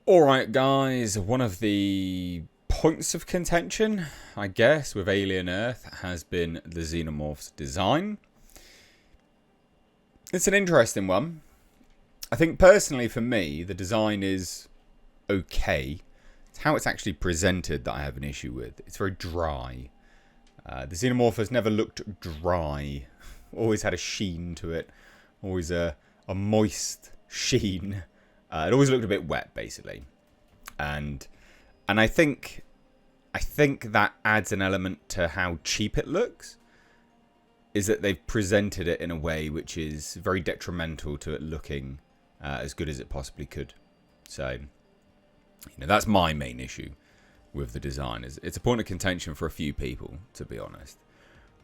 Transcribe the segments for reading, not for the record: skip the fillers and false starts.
Alright guys, one of the points of contention, I guess, with Alien Earth has been the Xenomorph's design. It's an interesting one. I think personally for me, the design is okay. It's how it's actually presented that I have an issue with. It's very dry. The Xenomorph has never looked dry. Always had a sheen to it. Always a moist sheen. It always looked a bit wet, basically, and I think that adds an element to how cheap it looks. Is that they've presented it in a way which is very detrimental to it looking as good as it possibly could. So, that's my main issue with the design. It's a point of contention for a few people, to be honest.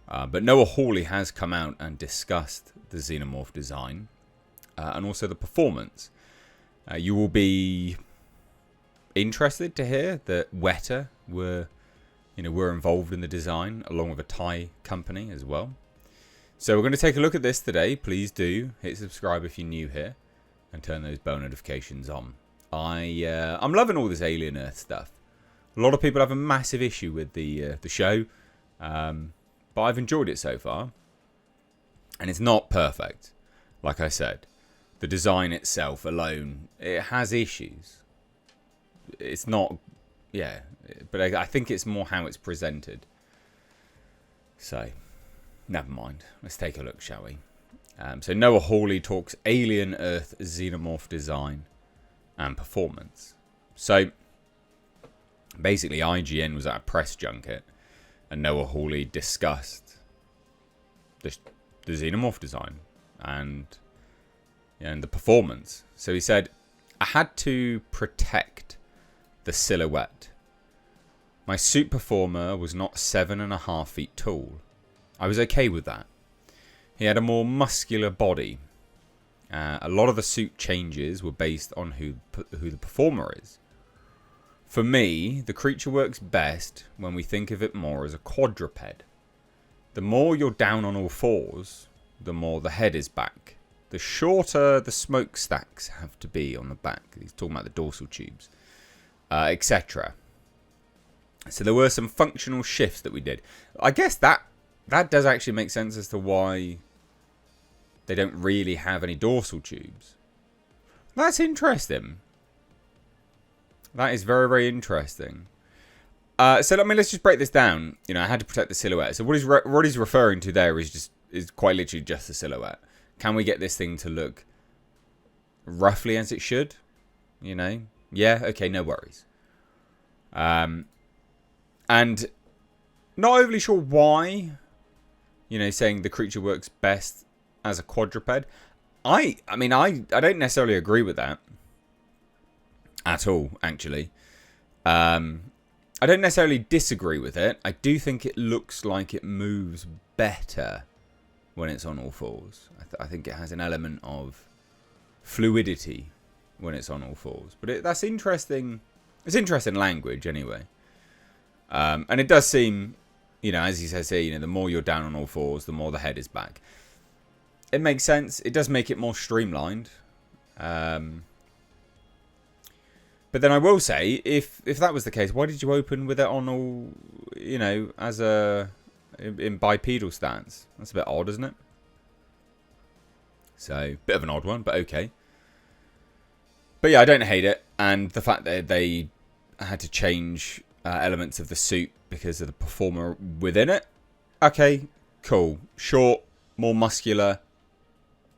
But Noah Hawley has come out and discussed the Xenomorph design and also the performance. You will be interested to hear that Weta were involved in the design, along with a Thai company as well. So we're going to take a look at this today. Please do hit subscribe if you're new here, and turn those bell notifications on. I'm loving all this Alien Earth stuff. A lot of people have a massive issue with the show, but I've enjoyed it so far, and it's not perfect, like I said. The design itself alone, it has issues. It's not, but I think it's more how it's presented. So, never mind. Let's take a look, shall we? So Noah Hawley talks Alien Earth Xenomorph design and performance. So, basically IGN was at a press junket, and Noah Hawley discussed the Xenomorph design and the performance. So he said, I had to protect the silhouette. My suit performer was not 7.5 feet tall. I was okay with that. He had a more muscular body. A lot of the suit changes were based on who the performer is. For me, the creature works best when we think of it more as a quadruped. The more you're down on all fours, the more the head is back. The shorter the smokestacks have to be on the back. He's talking about the dorsal tubes, etc. So there were some functional shifts that we did. I guess that does actually make sense as to why they don't really have any dorsal tubes. That's interesting. That is very, very interesting. So let's just break this down. I had to protect the silhouette. So what he's referring to there is quite literally just the silhouette. Can we get this thing to look roughly as it should? Yeah, okay, no worries. And not overly sure why, saying the creature works best as a quadruped. I don't necessarily agree with that at all, actually. I don't necessarily disagree with it. I do think it looks like it moves better when it's on all fours. I think it has an element of fluidity when it's on all fours. But that's interesting. It's interesting language anyway. And it does seem, as he says here, the more you're down on all fours, the more the head is back. It makes sense. It does make it more streamlined. But then I will say, if that was the case, why did you open with it on all, as in bipedal stance? That's a bit odd, isn't it? So, bit of an odd one, but okay. But yeah, I don't hate it. And the fact that they had to change elements of the suit because of the performer within it. Okay, cool. Short, more muscular.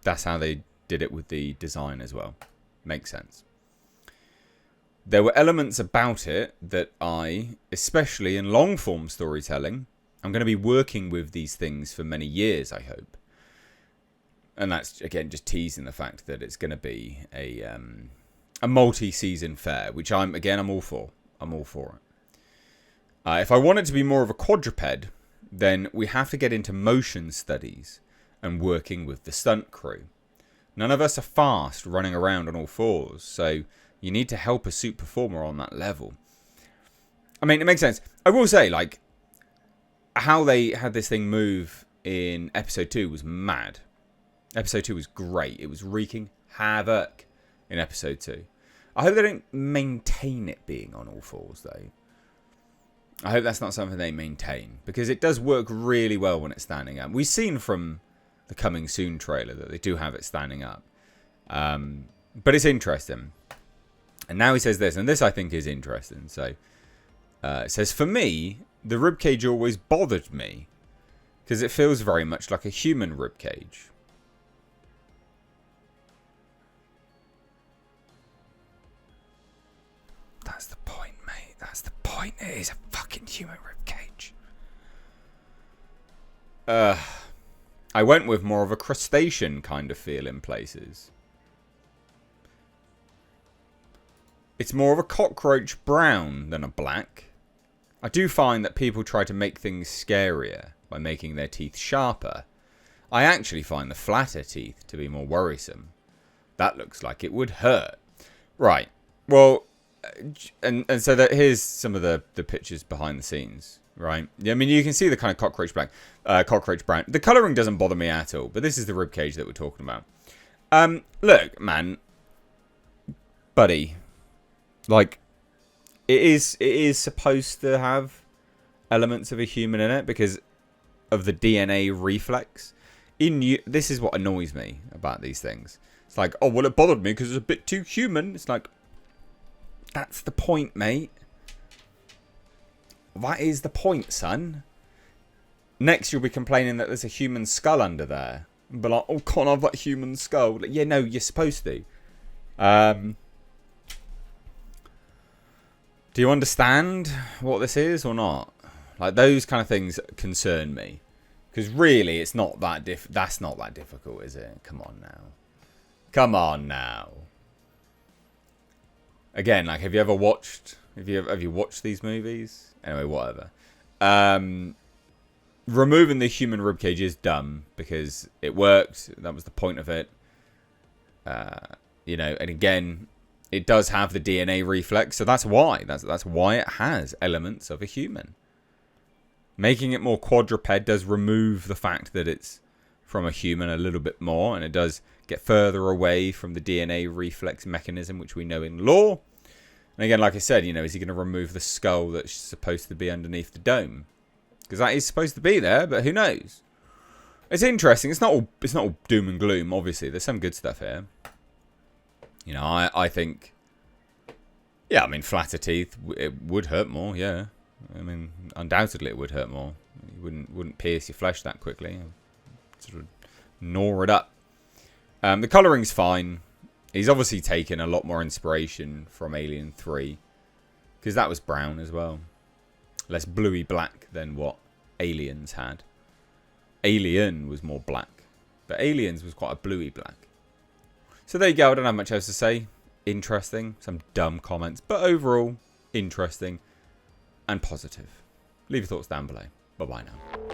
That's how they did it with the design as well. Makes sense. There were elements about it that especially in long form storytelling, I'm going to be working with these things for many years, I hope. And that's, again, just teasing the fact that it's going to be a multi-season fair, which I'm all for. I'm all for it. If I want it to be more of a quadruped, then we have to get into motion studies and working with the stunt crew. None of us are fast running around on all fours, so you need to help a suit performer on that level. I mean, it makes sense. I will say, how they had this thing move in episode 2 was mad. Episode 2 was great. It was wreaking havoc in episode 2. I hope they don't maintain it being on all fours, though. I hope that's not something they maintain, because it does work really well when it's standing up. We've seen from the Coming Soon trailer that they do have it standing up. But it's interesting. And now he says this, and this I think is interesting. So it says, for me, the ribcage always bothered me, because it feels very much like a human ribcage. That's the point, mate. That's the point. It is a fucking human ribcage. I went with more of a crustacean kind of feel in places. It's more of a cockroach brown than a black. I do find that people try to make things scarier by making their teeth sharper. I actually find the flatter teeth to be more worrisome. That looks like it would hurt. Right. Well, and so that here's some of the pictures behind the scenes, right? Yeah, I mean, you can see the kind of cockroach brown. The colouring doesn't bother me at all, but this is the ribcage that we're talking about. Look, man, buddy, like, it is supposed to have elements of a human in it because of the DNA reflex. This is what annoys me about these things. It's like, oh, well, it bothered me because it's a bit too human. It's like, that's the point, mate. That is the point, son. Next, you'll be complaining that there's a human skull under there. But like, oh, can't I have that human skull? Like, yeah, no, you're supposed to. Do you understand what this is or not? Like, those kind of things concern me. Because really, it's not that that's not that difficult, is it? Come on now. Come on now. Again, like, have you ever watched... Have you watched these movies? Anyway, whatever. Removing the human ribcage is dumb because it worked. That was the point of it. You know, and again, it does have the DNA reflex, so that's why. That's why it has elements of a human. Making it more quadruped does remove the fact that it's from a human a little bit more, and it does get further away from the DNA reflex mechanism, which we know in lore. And again, like I said, you know, is he going to remove the skull that's supposed to be underneath the dome? Because that is supposed to be there, but who knows? It's interesting. It's not all doom and gloom, obviously. There's some good stuff here. You know, I think... Yeah, I mean, flatter teeth, it would hurt more, yeah. I mean, undoubtedly it would hurt more. You wouldn't pierce your flesh that quickly. Sort of gnaw it up. The colouring's fine. He's obviously taken a lot more inspiration from Alien 3. Because that was brown as well. Less bluey black than what Aliens had. Alien was more black. But Aliens was quite a bluey black. So there you go. I don't have much else to say. Interesting. Some dumb comments. But overall, interesting and positive. Leave your thoughts down below. Bye-bye now.